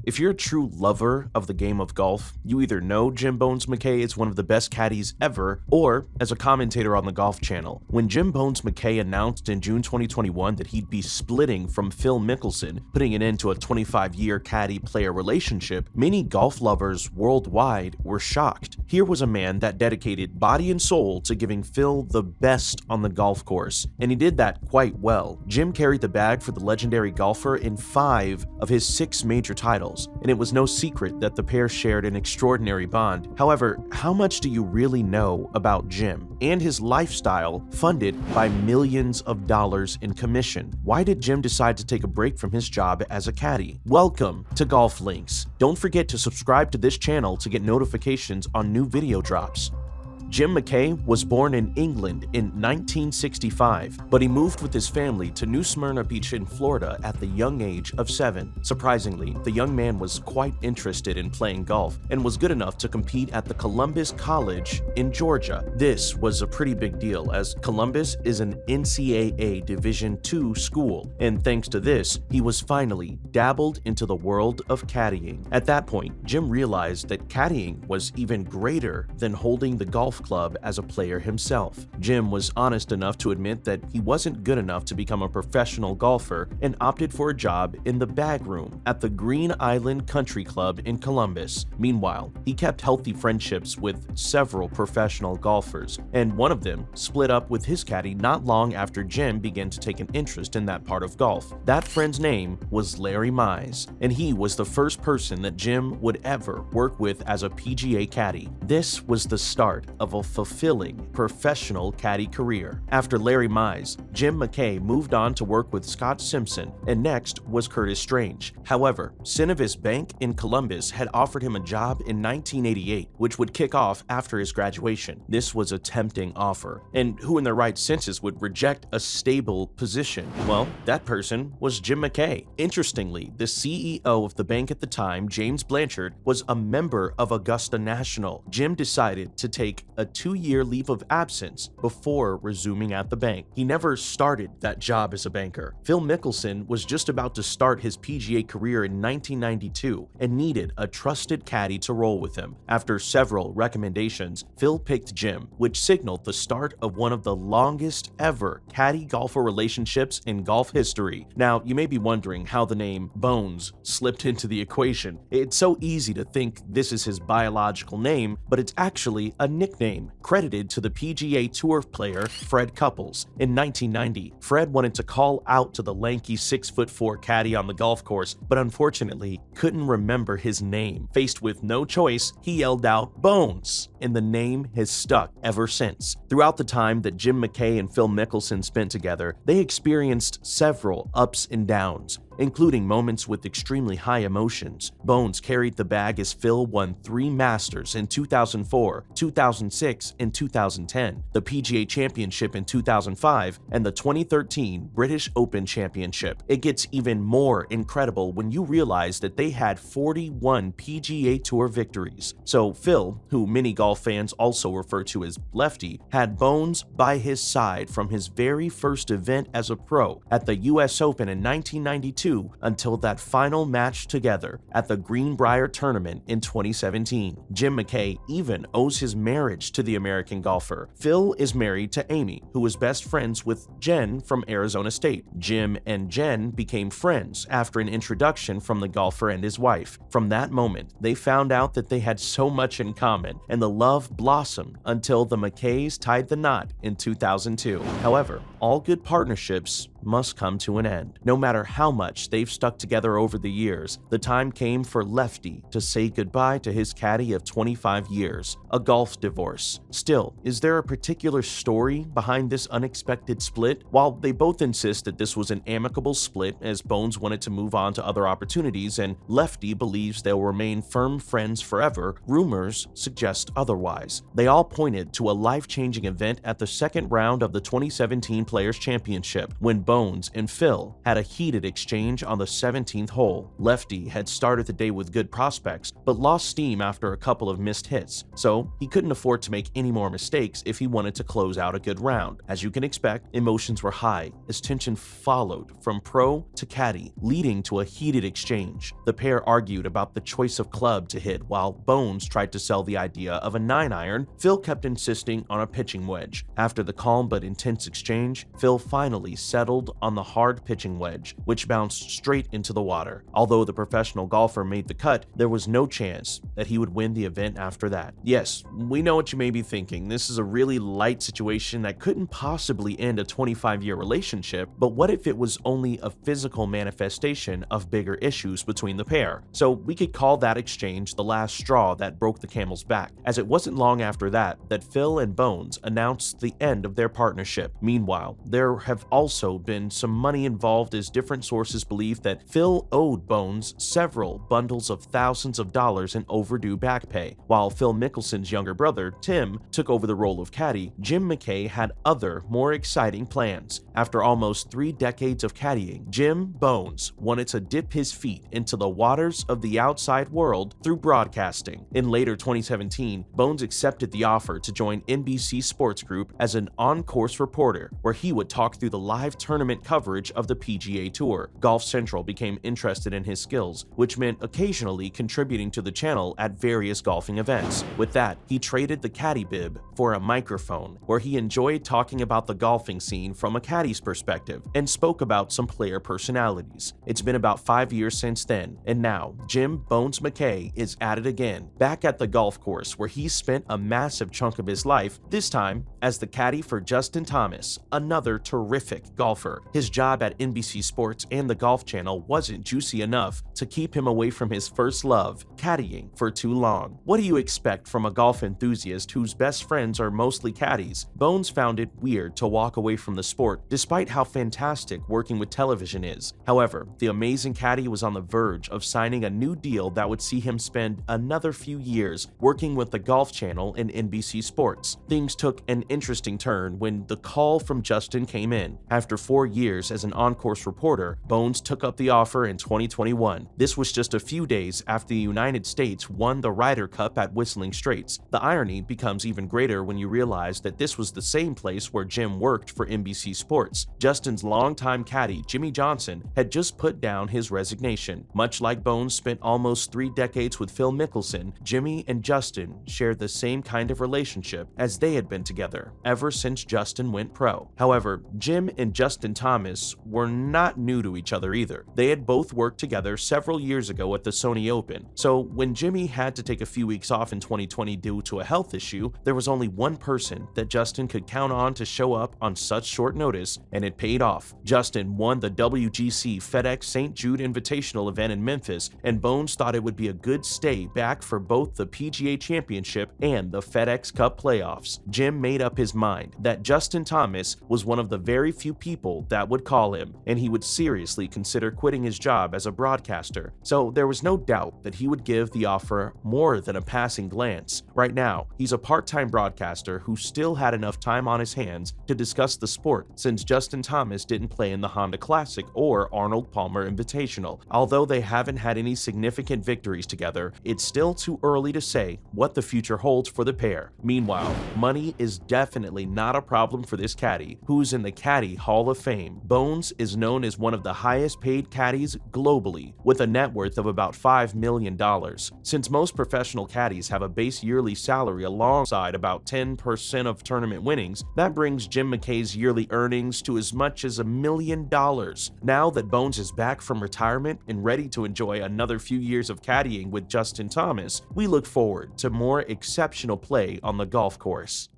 If you're a true lover of the game of golf, you either know Jim Bones Mackay is one of the best caddies ever, or as a commentator on the Golf Channel. When Jim Bones Mackay announced in June 2021 that he'd be splitting from Phil Mickelson, putting an end to a 25-year caddy-player relationship, many golf lovers worldwide were shocked. Here was a man that dedicated body and soul to giving Phil the best on the golf course, and he did that quite well. Jim carried the bag for the legendary golfer in 5 of his 6 major titles, and it was no secret that the pair shared an extraordinary bond. However, how much do you really know about Jim and his lifestyle funded by millions of dollars in commission? Why did Jim decide to take a break from his job as a caddy? Welcome to Golf Links. Don't forget to subscribe to this channel to get notifications on new video drops. Jim Mackay was born in England in 1965, but he moved with his family to New Smyrna Beach in Florida at the young age of 7. Surprisingly, the young man was quite interested in playing golf and was good enough to compete at the Columbus College in Georgia. This was a pretty big deal, as Columbus is an NCAA Division II school, and thanks to this, he was finally dabbled into the world of caddying. At that point, Jim realized that caddying was even greater than holding the golf club as a player himself. Jim was honest enough to admit that he wasn't good enough to become a professional golfer and opted for a job in the bag room at the Green Island Country Club in Columbus. Meanwhile, he kept healthy friendships with several professional golfers, and one of them split up with his caddy not long after Jim began to take an interest in that part of golf. That friend's name was Larry Mize, and he was the first person that Jim would ever work with as a PGA caddy. This was the start of a fulfilling professional caddy career. After Larry Mize, Jim Mackay moved on to work with Scott Simpson, and next was Curtis Strange. However, Synovus Bank in Columbus had offered him a job in 1988, which would kick off after his graduation. This was a tempting offer, and who in their right senses would reject a stable position? Well, that person was Jim Mackay. Interestingly, the CEO of the bank at the time, James Blanchard, was a member of Augusta National. Jim decided to take a 2-year leave of absence before resuming at the bank. He never started that job as a banker. Phil Mickelson was just about to start his PGA career in 1992 and needed a trusted caddy to roll with him. After several recommendations, Phil picked Jim, which signaled the start of one of the longest ever caddy-golfer relationships in golf history. Now, you may be wondering how the name Bones slipped into the equation. It's so easy to think this is his biological name, but it's actually a nickname credited to the PGA Tour player Fred Couples. In 1990, Fred wanted to call out to the lanky 6'4" caddy on the golf course, but unfortunately couldn't remember his name. Faced with no choice, he yelled out Bones, and the name has stuck ever since. Throughout the time that Jim Mackay and Phil Mickelson spent together, they experienced several ups and downs, including moments with extremely high emotions. Bones carried the bag as Phil won 3 Masters in 2004, 2006, and 2010, the PGA Championship in 2005, and the 2013 British Open Championship. It gets even more incredible when you realize that they had 41 PGA Tour victories. So Phil, who many golf fans also refer to as Lefty, had Bones by his side from his very first event as a pro at the US Open in 1992 until that final match together at the Greenbrier Tournament in 2017. Jim Mackay even owes his marriage to the American golfer. Phil is married to Amy, who was best friends with Jen from Arizona State. Jim and Jen became friends after an introduction from the golfer and his wife. From that moment, they found out that they had so much in common, and the love blossomed until the Mackays tied the knot in 2002. However, all good partnerships must come to an end. No matter how much they've stuck together over the years, the time came for Lefty to say goodbye to his caddy of 25 years, a golf divorce. Still, is there a particular story behind this unexpected split? While they both insist that this was an amicable split, as Bones wanted to move on to other opportunities and Lefty believes they'll remain firm friends forever, rumors suggest otherwise. They all pointed to a life-changing event at the second round of the 2017 Players Championship, when Bones and Phil had a heated exchange on the 17th hole. Lefty had started the day with good prospects, but lost steam after a couple of missed hits, so he couldn't afford to make any more mistakes if he wanted to close out a good round. As you can expect, emotions were high as tension followed from pro to caddy, leading to a heated exchange. The pair argued about the choice of club to hit while Bones tried to sell the idea of a 9-iron. Phil kept insisting on a pitching wedge. After the calm but intense exchange, Phil finally settled on the hard pitching wedge, which bounced straight into the water. Although the professional golfer made the cut, there was no chance that he would win the event after that. Yes, we know what you may be thinking. This is a really light situation that couldn't possibly end a 25-year relationship, but what if it was only a physical manifestation of bigger issues between the pair? So we could call that exchange the last straw that broke the camel's back, as it wasn't long after that Phil and Bones announced the end of their partnership. Meanwhile, there have also been some money involved, as different sources believe that Phil owed Bones several bundles of thousands of dollars in overdue back pay. While Phil Mickelson's younger brother, Tim, took over the role of caddy, Jim Mackay had other, more exciting plans. After almost 3 decades of caddying, Jim Bones wanted to dip his feet into the waters of the outside world through broadcasting. In later 2017, Bones accepted the offer to join NBC Sports Group as an on-course reporter, where he would talk through the live tournament coverage of the PGA Tour. Golf Central became interested in his skills, which meant occasionally contributing to the channel at various golfing events. With that, he traded the caddy bib for a microphone, where he enjoyed talking about the golfing scene from a caddy's perspective and spoke about some player personalities. It's been about 5 years since then, and now Jim Bones Mackay is at it again, back at the golf course where he spent a massive chunk of his life, this time as the caddy for Justin Thomas, another terrific golfer. His job at NBC Sports and the Golf Channel wasn't juicy enough to keep him away from his first love, caddying, for too long. What do you expect from a golf enthusiast whose best friends are mostly caddies? Bones found it weird to walk away from the sport, despite how fantastic working with television is. However, the amazing caddy was on the verge of signing a new deal that would see him spend another few years working with the Golf Channel and NBC Sports. Things took an interesting turn when the call from Justin came in. After 4 years as an on-course reporter, Bones took up the offer in 2021. This was just a few days after the United States won the Ryder Cup at Whistling Straits. The irony becomes even greater when you realize that this was the same place where Jim worked for NBC Sports. Justin's longtime caddy, Jimmy Johnson, had just put down his resignation. Much like Bones spent almost 3 decades with Phil Mickelson, Jimmy and Justin shared the same kind of relationship, as they had been together ever since Justin went pro. However, Jim and Justin Thomas were not new to each other either. They had both worked together several years ago at the Sony Open, so when Jimmy had to take a few weeks off in 2020 due to a health issue, there was only one person that Justin could count on to show up on such short notice, and it paid off. Justin won the WGC FedEx St. Jude Invitational event in Memphis, and Bones thought it would be a good stay back for both the PGA Championship and the FedEx Cup playoffs. Jim made up his mind that Justin Thomas was one of the very few people that would call him, and he would seriously consider quitting his job as a broadcaster. So there was no doubt that he would give the offer more than a passing glance. Right now, he's a part-time broadcaster who still had enough time on his hands to discuss the sport, since Justin Thomas didn't play in the Honda Classic or Arnold Palmer Invitational. Although they haven't had any significant victories together, it's still too early to say what the future holds for the pair. Meanwhile, money is definitely not a problem for this caddy, who's in the Caddy Hall of Fame. Bones is known as one of the highest paid caddies globally, with a net worth of about $5 million. Since most professional caddies have a base yearly salary alongside about 10% of tournament winnings, that brings Jim Mackay's yearly earnings to as much as $1 million. Now that Bones is back from retirement and ready to enjoy another few years of caddying with Justin Thomas, we look forward to more exceptional play on the golf course.